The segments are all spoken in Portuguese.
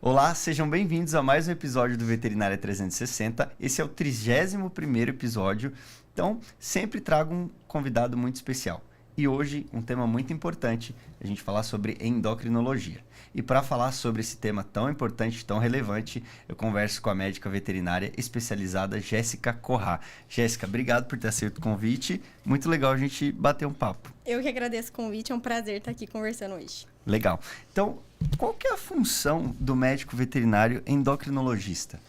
Olá, sejam bem-vindos a mais um episódio do Veterinária 360. Esse é o 31º episódio, então sempre trago um convidado muito especial. E hoje, um tema muito importante, a gente falar sobre endocrinologia. E para falar sobre esse tema tão importante, tão relevante, eu converso com a médica veterinária especializada Jéssica Corrá. Jéssica, obrigado por ter aceito o convite. Muito legal a gente bater um papo. Eu que agradeço o convite, é um prazer estar aqui conversando hoje. Legal. Então, qual que é a função do médico veterinário endocrinologista?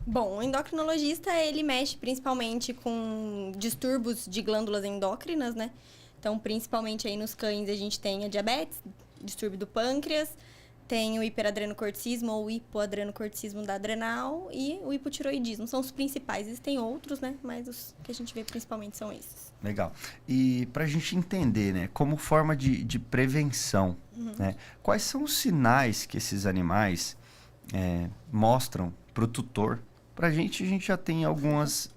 Bom, o endocrinologista, ele mexe principalmente com distúrbios de glândulas endócrinas, né? Então, principalmente aí nos cães, a gente tem a diabetes, distúrbio do pâncreas, tem o hiperadrenocorticismo ou hipoadrenocorticismo da adrenal e o hipotiroidismo. São os principais. Existem outros, né? Mas os que a gente vê principalmente são esses. Legal. E para a gente entender, né, como forma de prevenção, né, quais são os sinais que esses animais mostram para o tutor? Para a gente já tem algumas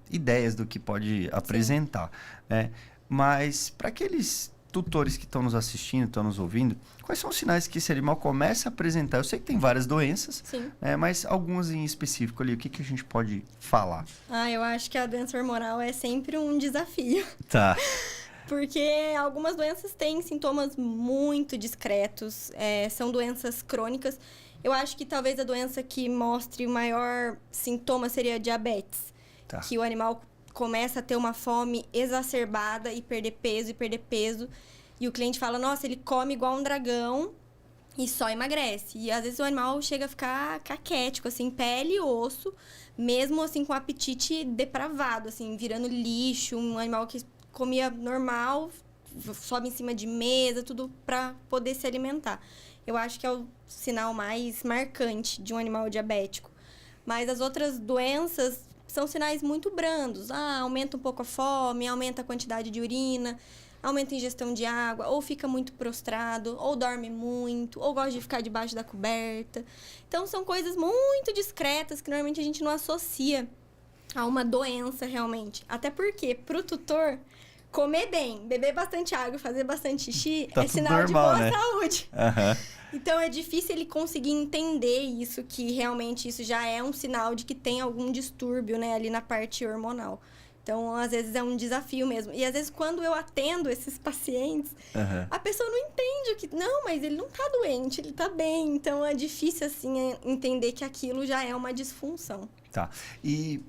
ideias do que pode apresentar, né? Mas para aqueles tutores que estão nos assistindo, estão nos ouvindo, quais são os sinais que esse animal começa a apresentar? Eu sei que tem várias doenças, mas algumas em específico ali, o que a gente pode falar? Eu acho que a doença hormonal é sempre um desafio. Tá. Porque algumas doenças têm sintomas muito discretos, são doenças crônicas. Eu acho que talvez a doença que mostre o maior sintoma seria a diabetes. Tá. Que o animal começa a ter uma fome exacerbada e perder peso. E o cliente fala, nossa, ele come igual um dragão e só emagrece. E às vezes o animal chega a ficar caquético, assim, pele e osso, mesmo assim com apetite depravado, assim, virando lixo, um animal que comia normal, sobe em cima de mesa, tudo para poder se alimentar. Eu acho que é o sinal mais marcante de um animal diabético. Mas as outras doenças são sinais muito brandos. Aumenta um pouco a fome, aumenta a quantidade de urina, aumenta a ingestão de água, ou fica muito prostrado, ou dorme muito, ou gosta de ficar debaixo da coberta. Então, são coisas muito discretas que normalmente a gente não associa a uma doença realmente. Até porque, pro tutor, comer bem, beber bastante água, fazer bastante xixi é sinal normal, de boa saúde. Então, é difícil ele conseguir entender isso, que realmente isso já é um sinal de que tem algum distúrbio, né, ali na parte hormonal. Então, às vezes é um desafio mesmo. E às vezes, quando eu atendo esses pacientes, a pessoa não entende o que... Não, mas ele não tá doente, ele tá bem. Então, é difícil, assim, entender que aquilo já é uma disfunção. Tá. E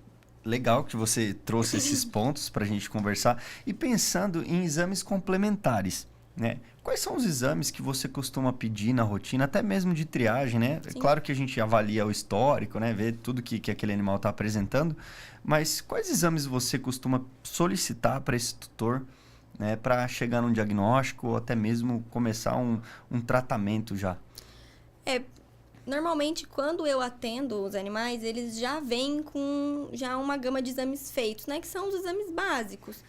legal que você trouxe esses pontos pra gente conversar. E pensando em exames complementares, né? Quais são os exames que você costuma pedir na rotina, até mesmo de triagem, né? Sim. É claro que a gente avalia o histórico, né? Vê tudo que aquele animal está apresentando, mas quais exames você costuma solicitar para esse tutor, né? Para chegar num diagnóstico ou até mesmo começar um tratamento já? Normalmente, quando eu atendo os animais, eles já vêm com uma gama de exames feitos, né? Que são os exames básicos.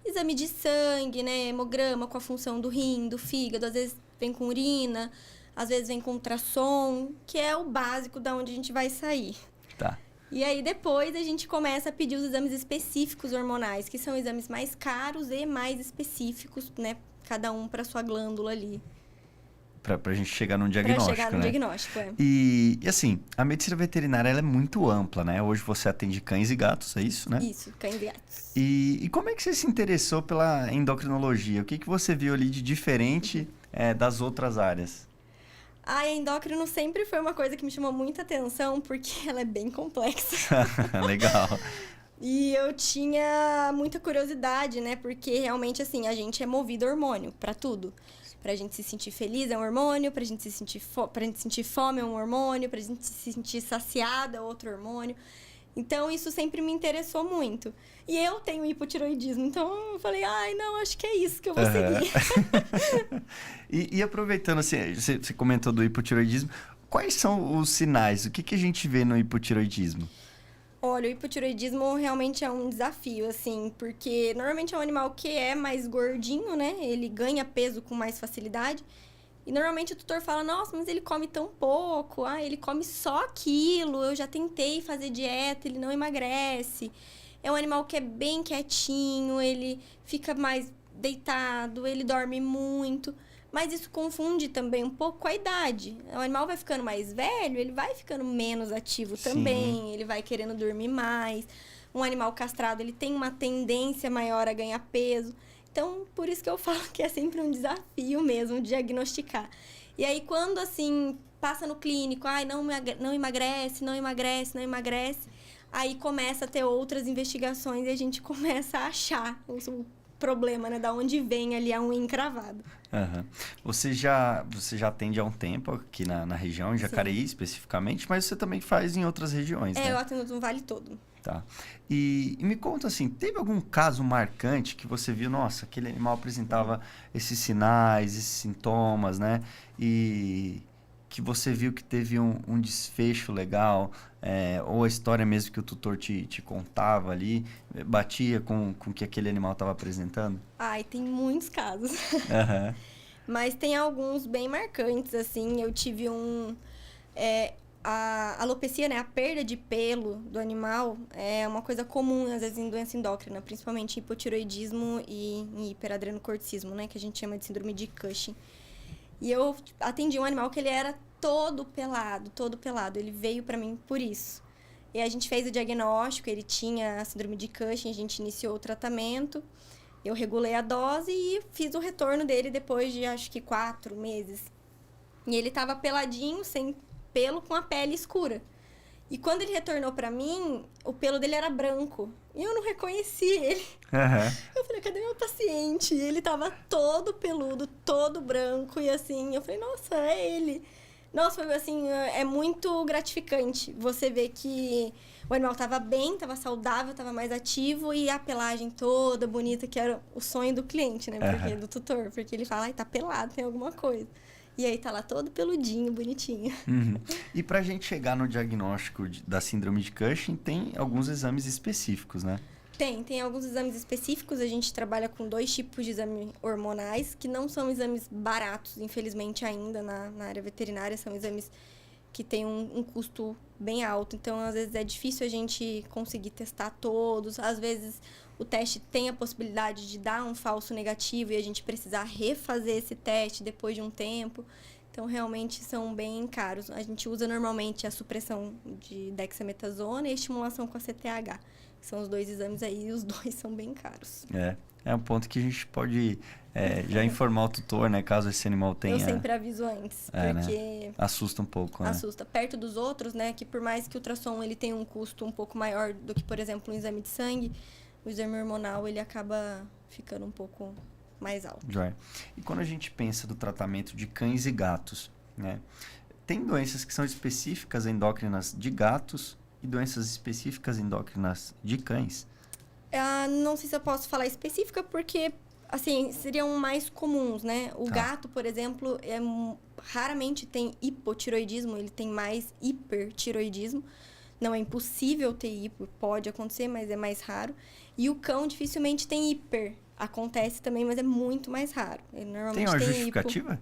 Exame de sangue, né? Hemograma com a função do rim, do fígado. Às vezes vem com urina, às vezes vem com ultrassom, que é o básico da onde a gente vai sair. Tá. E aí, depois, a gente começa a pedir os exames específicos hormonais, que são exames mais caros e mais específicos, né? Cada um para sua glândula ali. Pra gente chegar num diagnóstico, Pra chegar num diagnóstico, E assim, a medicina veterinária ela é muito ampla, né? Hoje você atende cães e gatos, é isso, né? Isso, cães e gatos. E como é que você se interessou pela endocrinologia? O que você viu ali de diferente das outras áreas? A endócrino sempre foi uma coisa que me chamou muita atenção, porque ela é bem complexa. Legal. E eu tinha muita curiosidade, né? Porque realmente, assim, a gente é movido a hormônio pra tudo. Pra gente se sentir feliz é um hormônio, pra gente sentir fome é um hormônio, pra gente se sentir saciada é outro hormônio. Então, isso sempre me interessou muito. E eu tenho hipotiroidismo, então eu falei, não, acho que é isso que eu vou seguir. E aproveitando, assim, você comentou do hipotiroidismo, quais são os sinais? O que a gente vê no hipotiroidismo? Olha, o hipotiroidismo realmente é um desafio, assim, porque normalmente é um animal que é mais gordinho, né? Ele ganha peso com mais facilidade. E normalmente o tutor fala, nossa, mas ele come tão pouco, ele come só aquilo, eu já tentei fazer dieta, ele não emagrece. é um animal que é bem quietinho, ele fica mais deitado, ele dorme muito. Mas isso confunde também um pouco com a idade. O animal vai ficando mais velho, ele vai ficando menos ativo também, ele vai querendo dormir mais. Um animal castrado, ele tem uma tendência maior a ganhar peso. Então, por isso que eu falo que é sempre um desafio mesmo diagnosticar. E aí, quando, assim, passa no clínico, não emagrece, não emagrece, não emagrece, aí começa a ter outras investigações e a gente começa a achar o problema, né? Da onde vem ali a unha encravada. Uhum. Você já atende há um tempo aqui na região, em Jacareí especificamente, mas você também faz em outras regiões, né? Eu atendo no Vale todo. Tá. E me conta assim, teve algum caso marcante que você viu, nossa, aquele animal apresentava esses sinais, esses sintomas, né? E que você viu que teve um desfecho legal, ou a história mesmo que o tutor te contava ali, batia com o que aquele animal estava apresentando? Ai, tem muitos casos. Uhum. Mas tem alguns bem marcantes, assim. Eu tive a alopecia, né? A perda de pelo do animal é uma coisa comum, às vezes, em doença endócrina, principalmente em hipotiroidismo e em hiperadrenocorticismo, né? Que a gente chama de síndrome de Cushing. E eu atendi um animal que ele era todo pelado, todo pelado. Ele veio pra mim por isso. E a gente fez o diagnóstico, ele tinha a síndrome de Cushing, a gente iniciou o tratamento. Eu regulei a dose e fiz o retorno dele depois de, acho que, 4 meses. E ele tava peladinho, sem pelo, com a pele escura. E quando ele retornou pra mim, o pelo dele era branco. E eu não reconheci ele. Uhum. Eu falei, cadê meu paciente? E ele tava todo peludo, todo branco. E assim, eu falei, nossa, é ele. Nossa, foi assim, é muito gratificante. Você vê que o animal tava bem, tava saudável, tava mais ativo. E a pelagem toda bonita, que era o sonho do cliente, né? Porque, do tutor. Porque ele fala, ai, tá pelado, tem alguma coisa. E aí tá lá todo peludinho, bonitinho. Uhum. E pra gente chegar no diagnóstico da síndrome de Cushing, tem alguns exames específicos, né? Tem alguns exames específicos. A gente trabalha com 2 tipos de exames hormonais, que não são exames baratos, infelizmente, ainda na área veterinária. São exames que têm um custo bem alto. Então, às vezes, é difícil a gente conseguir testar todos. Às vezes, o teste tem a possibilidade de dar um falso negativo e a gente precisar refazer esse teste depois de um tempo. Então, realmente, são bem caros. A gente usa, normalmente, a supressão de dexametasona e a estimulação com a CTH. São os 2 exames aí e os 2 são bem caros. É um ponto que a gente pode já informar o tutor, né? Caso esse animal tenha... Eu sempre aviso antes, porque... Né? Assusta um pouco, né? Assusta. Perto dos outros, né? Que por mais que o ultrassom ele tenha um custo um pouco maior do que, por exemplo, um exame de sangue, o exame hormonal ele acaba ficando um pouco mais alto. Joia. E quando a gente pensa do tratamento de cães e gatos, né? Tem doenças que são específicas endócrinas de gatos e doenças específicas endócrinas de cães? Não sei se eu posso falar específica, porque, assim, seriam mais comuns, né? O gato, por exemplo, raramente tem hipotiroidismo, ele tem mais hipertiroidismo. Não é impossível ter hipo, pode acontecer, mas é mais raro. E o cão dificilmente tem hiper. Acontece também, mas é muito mais raro. Ele normalmente tem uma justificativa?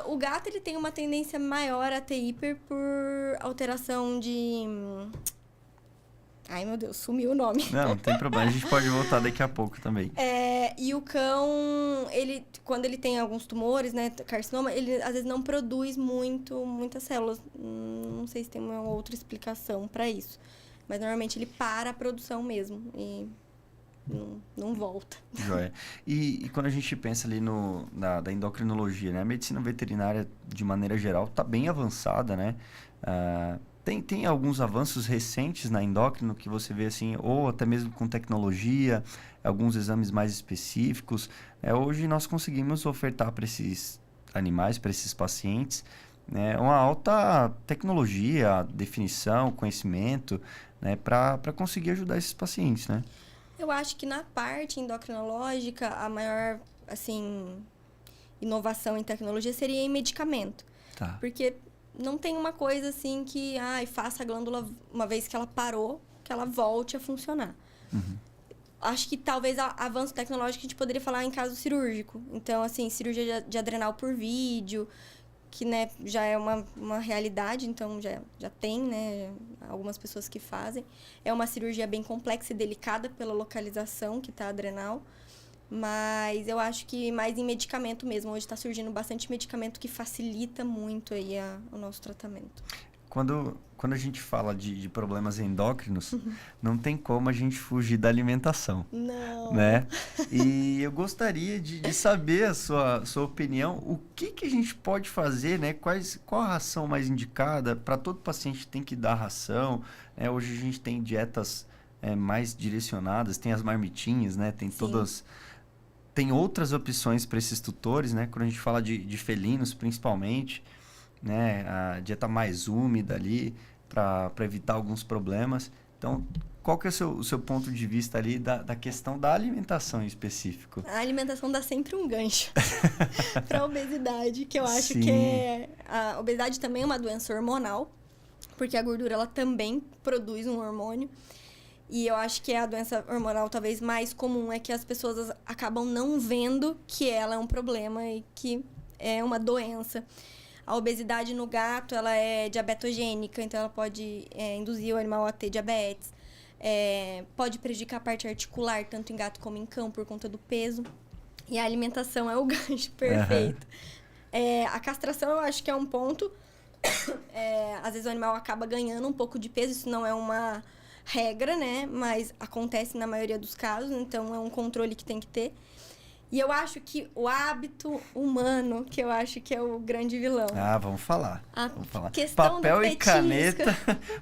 O gato ele tem uma tendência maior a ter hiper por alteração de... Ai, meu Deus, sumiu o nome. Não tem problema. A gente pode voltar daqui a pouco também. E o cão, quando ele tem alguns tumores, né, carcinoma, ele às vezes não produz muitas células. Não sei se tem uma outra explicação para isso. Mas normalmente ele para a produção mesmo e não volta. Joia. E quando a gente pensa ali da endocrinologia, né? A medicina veterinária, de maneira geral, está bem avançada, né? Tem alguns avanços recentes na endócrino que você vê assim, ou até mesmo com tecnologia, alguns exames mais específicos. Hoje nós conseguimos ofertar para esses animais, para esses pacientes, né, uma alta tecnologia, definição, conhecimento, né, para conseguir ajudar esses pacientes, né? Eu acho que na parte endocrinológica, a maior, assim, inovação em tecnologia seria em medicamento. Tá. Porque não tem uma coisa assim que, faça a glândula, uma vez que ela parou, que ela volte a funcionar. Uhum. Acho que talvez avanço tecnológico a gente poderia falar em caso cirúrgico. Então, assim, cirurgia de adrenal por vídeo, que, né, já é uma realidade, então já tem, né, algumas pessoas que fazem. É uma cirurgia bem complexa e delicada pela localização que está adrenal, mas eu acho que mais em medicamento mesmo. Hoje está surgindo bastante medicamento que facilita muito aí o nosso tratamento. Quando a gente fala de problemas endócrinos, não tem como a gente fugir da alimentação. Não. Né? E eu gostaria de saber a sua opinião. O que a gente pode fazer, né? Qual a ração mais indicada? Para todo paciente tem que dar ração. Né? Hoje a gente tem dietas mais direcionadas, tem as marmitinhas, né? Tem todas... Tem outras opções para esses tutores, né? Quando a gente fala de felinos, principalmente, né? A dieta mais úmida ali, para evitar alguns problemas. Então, qual que é o seu ponto de vista ali da questão da alimentação em específico? A alimentação dá sempre um gancho para a obesidade, que eu acho Sim. que a obesidade também é uma doença hormonal, porque a gordura ela também produz um hormônio. E eu acho que a doença hormonal talvez mais comum é que as pessoas acabam não vendo que ela é um problema e que é uma doença. A obesidade no gato, ela é diabetogênica, então ela pode induzir o animal a ter diabetes. Pode prejudicar a parte articular, tanto em gato como em cão, por conta do peso. E a alimentação é o gancho perfeito. A castração, eu acho que é um ponto. Às vezes o animal acaba ganhando um pouco de peso, isso não é uma regra, né? Mas acontece na maioria dos casos, então é um controle que tem que ter. E eu acho que o hábito humano, que eu acho que é o grande vilão. Vamos falar. Vamos falar. Questão papel do e caneta,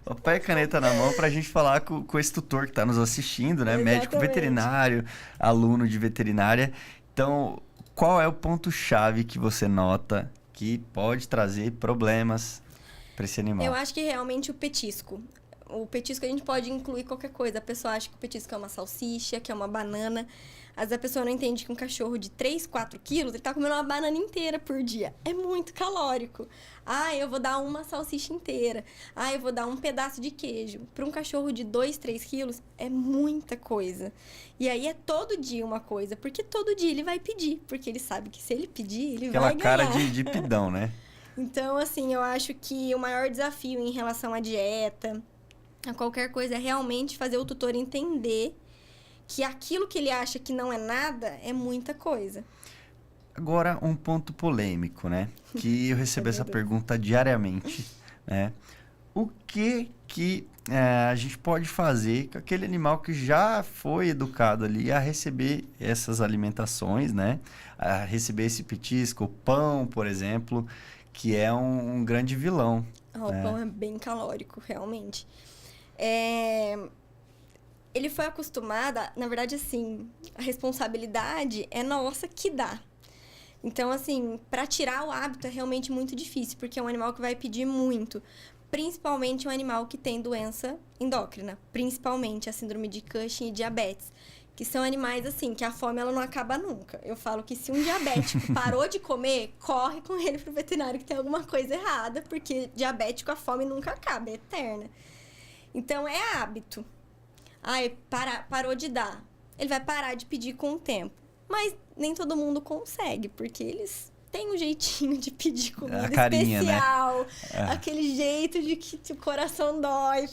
papel e caneta na mão pra gente falar com esse tutor que tá nos assistindo, né? Exatamente. Médico veterinário, aluno de veterinária. Então, qual é o ponto-chave que você nota que pode trazer problemas para esse animal? Eu acho que realmente o petisco. O petisco a gente pode incluir qualquer coisa. A pessoa acha que o petisco é uma salsicha, que é uma banana. Às vezes a pessoa não entende que um cachorro de 3, 4 quilos, ele tá comendo uma banana inteira por dia. É muito calórico. Eu vou dar uma salsicha inteira. Eu vou dar um pedaço de queijo. Para um cachorro de 2, 3 quilos, é muita coisa. E aí é todo dia uma coisa, porque todo dia ele vai pedir. Porque ele sabe que se ele pedir, ele vai ganhar. Aquela cara de pidão, né? Então, assim, eu acho que o maior desafio em relação à dieta, a qualquer coisa, é realmente fazer o tutor entender que aquilo que ele acha que não é nada é muita coisa. Agora, um ponto polêmico, né? Que eu recebo essa pergunta diariamente, né? O que a gente pode fazer com aquele animal que já foi educado ali a receber essas alimentações, né? A receber esse petisco, o pão, por exemplo, que é um grande vilão. O pão é bem calórico, realmente. Ele foi acostumado, na verdade, assim, a responsabilidade é nossa que dá. Então, assim, para tirar o hábito é realmente muito difícil, porque é um animal que vai pedir muito. Principalmente um animal que tem doença endócrina, principalmente a síndrome de Cushing e diabetes, que são animais, assim, que a fome ela não acaba nunca. Eu falo que se um diabético parou de comer, corre com ele pro veterinário que tem alguma coisa errada, porque diabético a fome nunca acaba, é eterna. Então, é hábito. Parou de dar. Ele vai parar de pedir com o tempo. Mas nem todo mundo consegue, porque eles têm um jeitinho de pedir comida carinha, especial. Né? Aquele jeito de que o coração dói.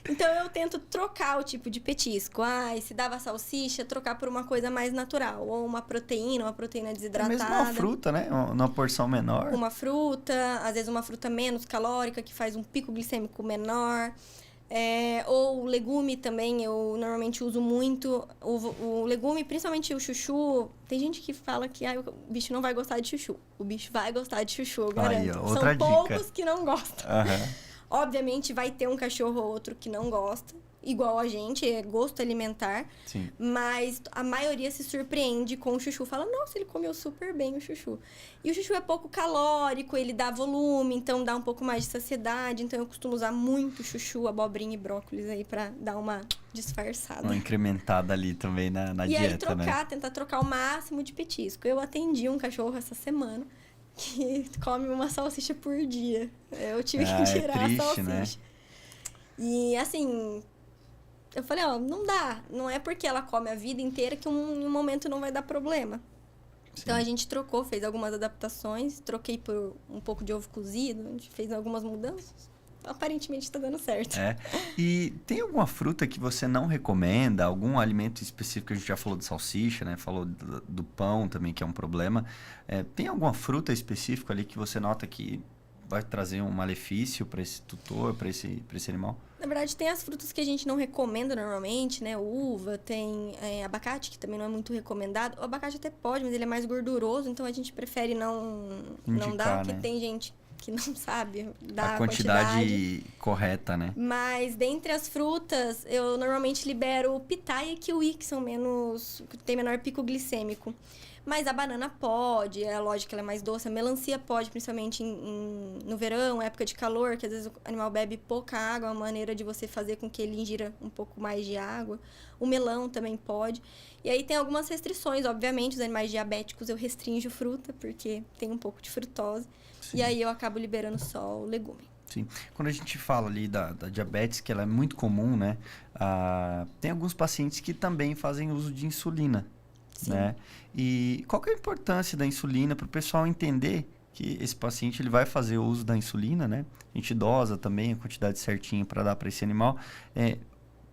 Então, eu tento trocar o tipo de petisco. Se dava salsicha, trocar por uma coisa mais natural. Ou uma proteína desidratada. Mesmo uma fruta, né? Uma porção menor. Uma fruta, às vezes uma fruta menos calórica, que faz um pico glicêmico menor. Ou legume também, eu normalmente uso muito o legume, principalmente o chuchu. Tem gente que fala que o bicho não vai gostar de chuchu. O bicho vai gostar de chuchu, eu garanto. São poucos que não gostam. Obviamente vai ter um cachorro ou outro que não gosta, igual a gente, é gosto alimentar. Sim. Mas a maioria se surpreende com o chuchu. Fala, nossa, ele comeu super bem o chuchu. E o chuchu é pouco calórico, ele dá volume, então dá um pouco mais de saciedade. Então eu costumo usar muito chuchu, abobrinha e brócolis aí pra dar uma disfarçada. Uma incrementada ali também na dieta, e aí tentar trocar o máximo de petisco. Eu atendi um cachorro essa semana que come uma salsicha por dia. Eu tive que tirar a salsicha. Né? E assim, eu falei, não dá. Não é porque ela come a vida inteira que em um momento não vai dar problema. Então, a gente trocou, fez algumas adaptações, troquei por um pouco de ovo cozido, a gente fez algumas mudanças. Aparentemente está dando certo. E tem alguma fruta que você não recomenda? Algum alimento específico? A gente já falou de salsicha, né? Falou do pão também, que é um problema. Tem alguma fruta específica ali que você nota que vai trazer um malefício para esse tutor, para esse animal? Na verdade, tem as frutas que a gente não recomenda normalmente, né? Uva, tem abacate, que também não é muito recomendado. O abacate até pode, mas ele é mais gorduroso, então a gente prefere não dar, porque tem gente que não sabe dar a quantidade correta, né? Mas dentre as frutas, eu normalmente libero pitaia e kiwi, que tem menor pico glicêmico. Mas a banana pode, é lógico que ela é mais doce. A melancia pode, principalmente no verão, época de calor, que às vezes o animal bebe pouca água, é uma maneira de você fazer com que ele ingira um pouco mais de água. O melão também pode. E aí tem algumas restrições, obviamente, os animais diabéticos eu restringo fruta, porque tem um pouco de frutose. Sim. E aí eu acabo liberando só o legume. Sim. Quando a gente fala ali da diabetes, que ela é muito comum, né? Tem alguns pacientes que também fazem uso de insulina. Sim. Né? E qual que é a importância da insulina para o pessoal entender que esse paciente ele vai fazer o uso da insulina, né? A gente dosa também a quantidade certinha para dar para esse animal.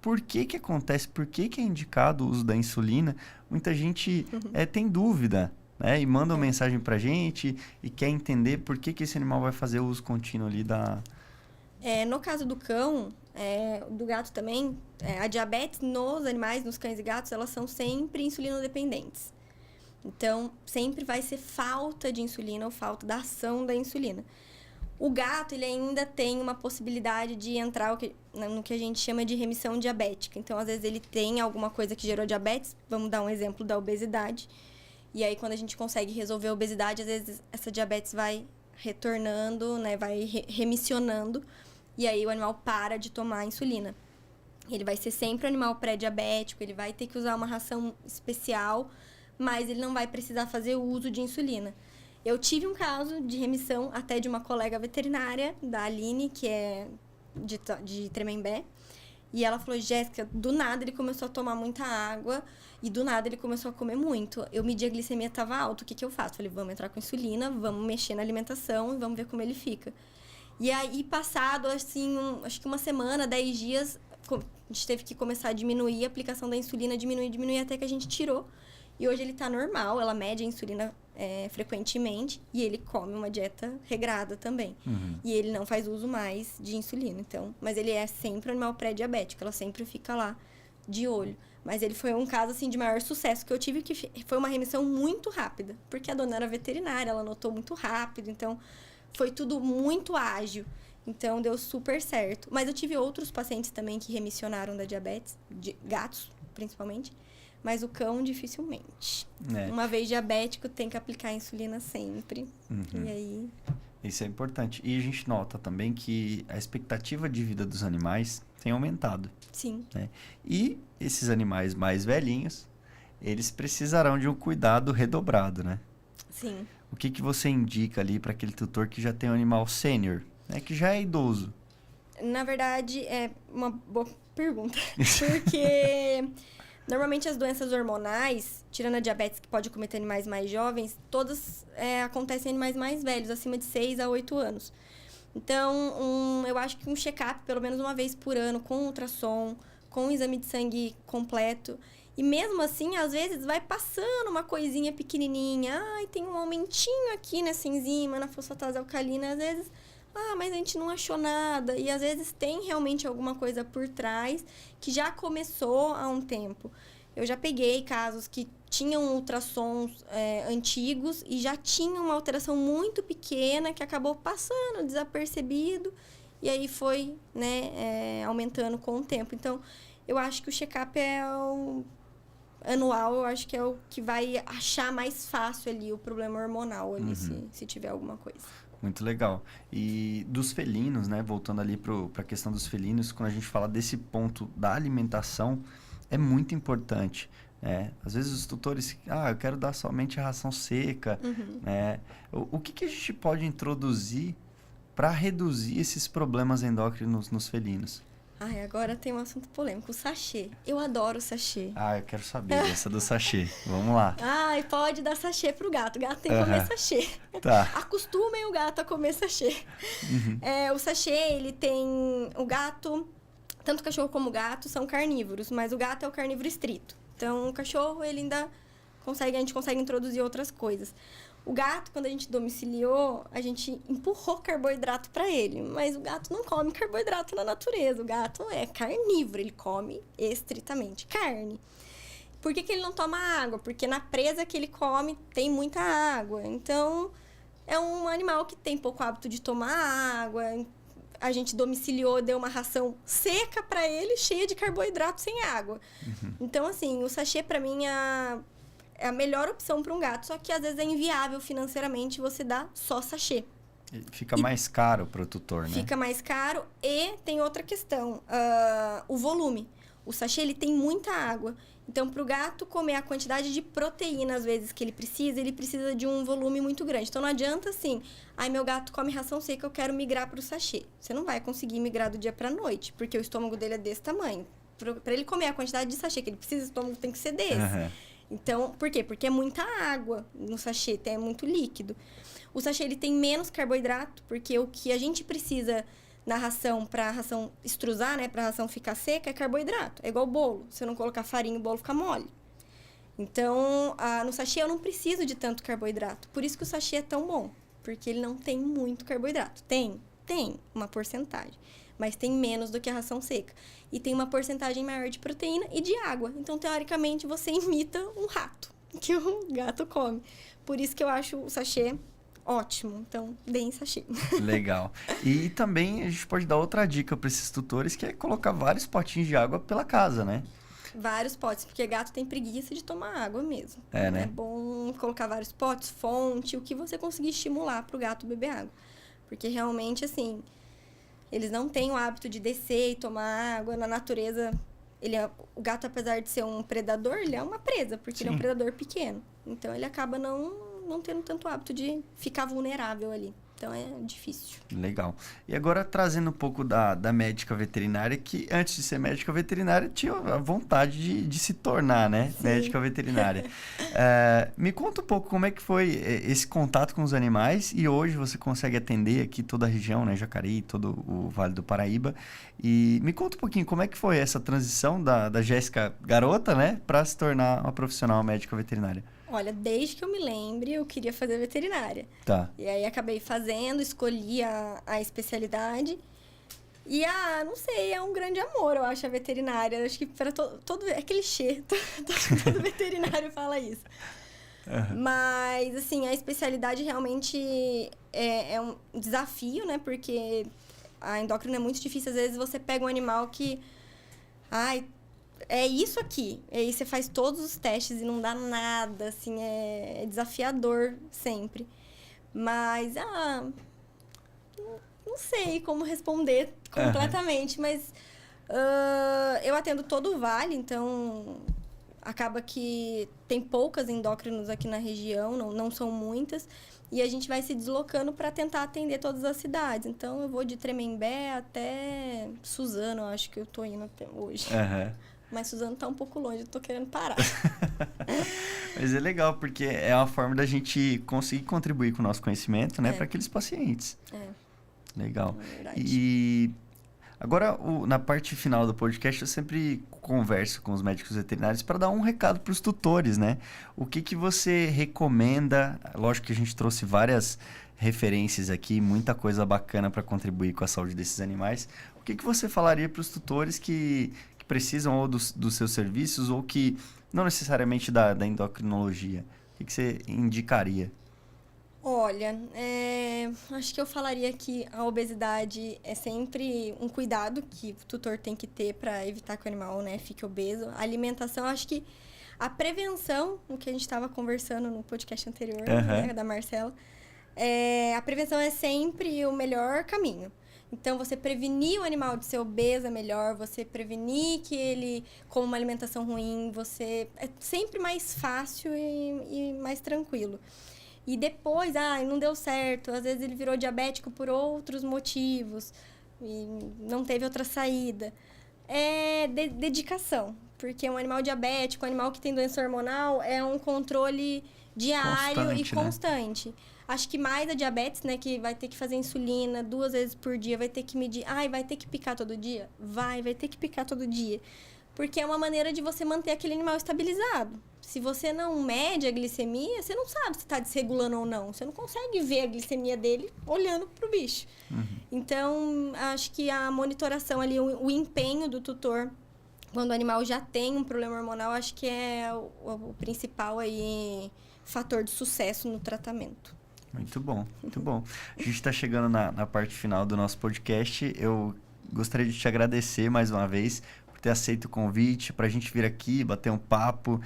Por que acontece? Por que é indicado o uso da insulina? Muita gente tem dúvida, né? E manda uma mensagem para a gente e quer entender por que esse animal vai fazer o uso contínuo ali da... No caso do cão, do gato também, a diabetes nos animais, nos cães e gatos, elas são sempre insulinodependentes. Então, sempre vai ser falta de insulina ou falta da ação da insulina. O gato, ele ainda tem uma possibilidade de entrar no que a gente chama de remissão diabética. Então, às vezes, ele tem alguma coisa que gerou diabetes. Vamos dar um exemplo da obesidade. E aí, quando a gente consegue resolver a obesidade, às vezes, essa diabetes vai retornando, né? Vai remissionando. E aí, o animal para de tomar insulina. Ele vai ser sempre um animal pré-diabético, ele vai ter que usar uma ração especial, mas ele não vai precisar fazer o uso de insulina. Eu tive um caso de remissão até de uma colega veterinária, da Aline, que é de Tremembé. E ela falou, Jéssica, do nada ele começou a tomar muita água e do nada ele começou a comer muito. Eu medi a glicemia, estava alta, o que eu faço? Falei, vamos entrar com insulina, vamos mexer na alimentação e vamos ver como ele fica. E aí, passado, assim, acho que uma semana, 10 dias, a gente teve que começar a diminuir a aplicação da insulina, diminuir até que a gente tirou. E hoje ele tá normal, ela mede a insulina frequentemente e ele come uma dieta regrada também. E ele não faz uso mais de insulina, então. Mas ele é sempre um animal pré-diabético, ela sempre fica lá de olho. Mas ele foi um caso, assim, de maior sucesso que eu tive, que foi uma remissão muito rápida. Porque a dona era veterinária, ela notou muito rápido, então foi tudo muito ágil. Então, deu super certo. Mas eu tive outros pacientes também que remissionaram da diabetes, de gatos, principalmente. Mas o cão, dificilmente. Uma vez diabético, tem que aplicar a insulina sempre. E aí... Isso é importante. E a gente nota também que a expectativa de vida dos animais tem aumentado. Sim. Né? E esses animais mais velhinhos, eles precisarão de um cuidado redobrado, né? Sim. O que você indica ali para aquele tutor que já tem um animal sênior, né? Que já é idoso? Na verdade, é uma boa pergunta. Porque... Normalmente, as doenças hormonais, tirando a diabetes que pode acometer animais mais jovens, todas acontecem em animais mais velhos, acima de 6 a 8 anos. Então, eu acho que um check-up, pelo menos uma vez por ano, com ultrassom, com um exame de sangue completo. E mesmo assim, às vezes, vai passando uma coisinha pequenininha. Ai, tem um aumentinho aqui nessa enzima, na fosfatase alcalina. Às vezes... mas a gente não achou nada. E às vezes tem realmente alguma coisa por trás que já começou há um tempo. Eu já peguei casos que tinham ultrassons antigos e já tinham uma alteração muito pequena que acabou passando desapercebido e aí foi, né, aumentando com o tempo. Então, eu acho que o check-up anual, eu acho que é o que vai achar mais fácil ali o problema hormonal ali, se tiver alguma coisa. Muito legal. E dos felinos, né? Voltando ali para a questão dos felinos, quando a gente fala desse ponto da alimentação, é muito importante. Às vezes os tutores, eu quero dar somente a ração seca. Né? O que a gente pode introduzir para reduzir esses problemas endócrinos nos felinos? Ai, agora tem um assunto polêmico. O sachê. Eu adoro o sachê. Ah, eu quero saber essa do sachê. Vamos lá. Ai, pode dar sachê pro gato. O gato tem que comer sachê. Tá. Acostumem o gato a comer sachê. O sachê, ele tem... O gato, tanto o cachorro como o gato, são carnívoros, mas o gato é o carnívoro estrito. Então, o cachorro, ele ainda consegue... A gente consegue introduzir outras coisas. O gato, quando a gente domiciliou, a gente empurrou carboidrato para ele. Mas o gato não come carboidrato na natureza. O gato é carnívoro, ele come estritamente carne. Por que ele não toma água? Porque na presa que ele come tem muita água. Então, é um animal que tem pouco hábito de tomar água. A gente domiciliou, deu uma ração seca para ele, cheia de carboidrato sem água. Então, assim, o sachê para mim é a melhor opção para um gato, só que às vezes é inviável financeiramente você dar só sachê. Fica mais caro para o tutor, né? Fica mais caro e tem outra questão, o volume. O sachê, ele tem muita água. Então, para o gato comer a quantidade de proteína, às vezes, que ele precisa de um volume muito grande. Então, não adianta assim, meu gato come ração seca, eu quero migrar para o sachê. Você não vai conseguir migrar do dia para a noite, porque o estômago dele é desse tamanho. Para ele comer a quantidade de sachê que ele precisa, o estômago tem que ser desse. Então, por quê? Porque é muita água no sachê, é muito líquido. O sachê, ele tem menos carboidrato, porque o que a gente precisa na ração, para a ração extrusar, né, para a ração ficar seca, é carboidrato. É igual bolo. Se eu não colocar farinha, o bolo fica mole. Então, no sachê eu não preciso de tanto carboidrato. Por isso que o sachê é tão bom, porque ele não tem muito carboidrato. Tem uma porcentagem, mas tem menos do que a ração seca. E tem uma porcentagem maior de proteína e de água. Então, teoricamente, você imita um rato que o gato come. Por isso que eu acho o sachê ótimo. Então, deem sachê. Legal. E também a gente pode dar outra dica para esses tutores, que é colocar vários potinhos de água pela casa, né? Vários potes, porque gato tem preguiça de tomar água mesmo. Né? É bom colocar vários potes, fonte, o que você conseguir estimular para o gato beber água. Porque realmente, assim... Eles não têm o hábito de descer e tomar água. Na natureza, o gato, apesar de ser um predador, ele é uma presa, porque ele é um predador pequeno. Então, ele acaba não tendo tanto hábito de ficar vulnerável ali. Então, é difícil. Legal. E agora, trazendo um pouco da médica veterinária, que antes de ser médica veterinária, tinha a vontade de se tornar, né? Sim. Médica veterinária. Me conta um pouco como é que foi esse contato com os animais, e hoje você consegue atender aqui toda a região, né? Jacareí, todo o Vale do Paraíba. E me conta um pouquinho como é que foi essa transição da Jéssica garota, né? Para se tornar uma profissional médica veterinária. Olha, desde que eu me lembre, eu queria fazer veterinária. Tá. E aí, acabei fazendo, escolhi a especialidade. E, não sei, é um grande amor, eu acho, a veterinária. Acho que para todo... É clichê, todo veterinário fala isso. Mas, assim, a especialidade realmente é um desafio, né? Porque a endócrina é muito difícil. Às vezes, você pega um animal que... é isso aqui. E aí você faz todos os testes e não dá nada, assim, é desafiador sempre. Mas, não sei como responder completamente, mas eu atendo todo o Vale, então acaba que tem poucas endócrinos aqui na região, não são muitas, e a gente vai se deslocando para tentar atender todas as cidades. Então, eu vou de Tremembé até Suzano, eu acho que eu tô indo até hoje. Mas Suzano tá um pouco longe, eu tô querendo parar. Mas é legal, porque é uma forma da gente conseguir contribuir com o nosso conhecimento, né? Para aqueles pacientes. Legal. É verdade. E agora, na parte final do podcast, eu sempre converso com os médicos veterinários para dar um recado para os tutores, né? O que você recomenda? Lógico que a gente trouxe várias referências aqui, muita coisa bacana para contribuir com a saúde desses animais. O que você falaria para os tutores que precisam ou dos seus serviços ou que não necessariamente da endocrinologia? O que você indicaria? Olha, acho que eu falaria que a obesidade é sempre um cuidado que o tutor tem que ter para evitar que o animal, né, fique obeso. A alimentação, acho que a prevenção, o que a gente estava conversando no podcast anterior, né, da Marcela, a prevenção é sempre o melhor caminho. Então, você prevenir o animal de ser obeso é melhor, você prevenir que ele coma uma alimentação ruim, é sempre mais fácil e mais tranquilo. E depois, não deu certo, às vezes ele virou diabético por outros motivos e não teve outra saída. é dedicação. Porque um animal diabético, um animal que tem doença hormonal, é um controle diário e constante. Né? Acho que mais a diabetes, né? Que vai ter que fazer insulina 2 vezes por dia, vai ter que medir... vai ter que picar todo dia? Vai ter que picar todo dia. Porque é uma maneira de você manter aquele animal estabilizado. Se você não mede a glicemia, você não sabe se está desregulando ou não. Você não consegue ver a glicemia dele olhando para o bicho. Uhum. Então, acho que a monitoração ali, o empenho do tutor, quando o animal já tem um problema hormonal, acho que é o principal aí, fator de sucesso no tratamento. Muito bom, muito bom. A gente está chegando na parte final do nosso podcast. Eu gostaria de te agradecer mais uma vez ter aceito o convite para a gente vir aqui, bater um papo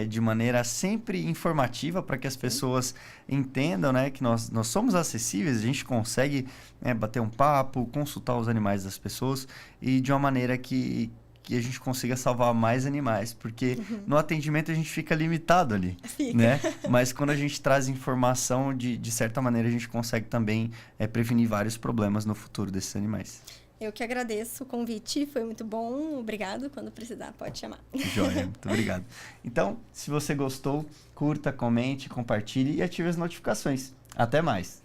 de maneira sempre informativa para que as pessoas entendam, né, que nós somos acessíveis, a gente consegue bater um papo, consultar os animais das pessoas e de uma maneira que a gente consiga salvar mais animais, porque no atendimento a gente fica limitado ali, né? Mas quando a gente traz informação, de certa maneira a gente consegue também prevenir vários problemas no futuro desses animais. Eu que agradeço o convite, foi muito bom. Obrigado. Quando precisar, pode chamar. Joia, muito obrigado. Então, se você gostou, curta, comente, compartilhe e ative as notificações. Até mais!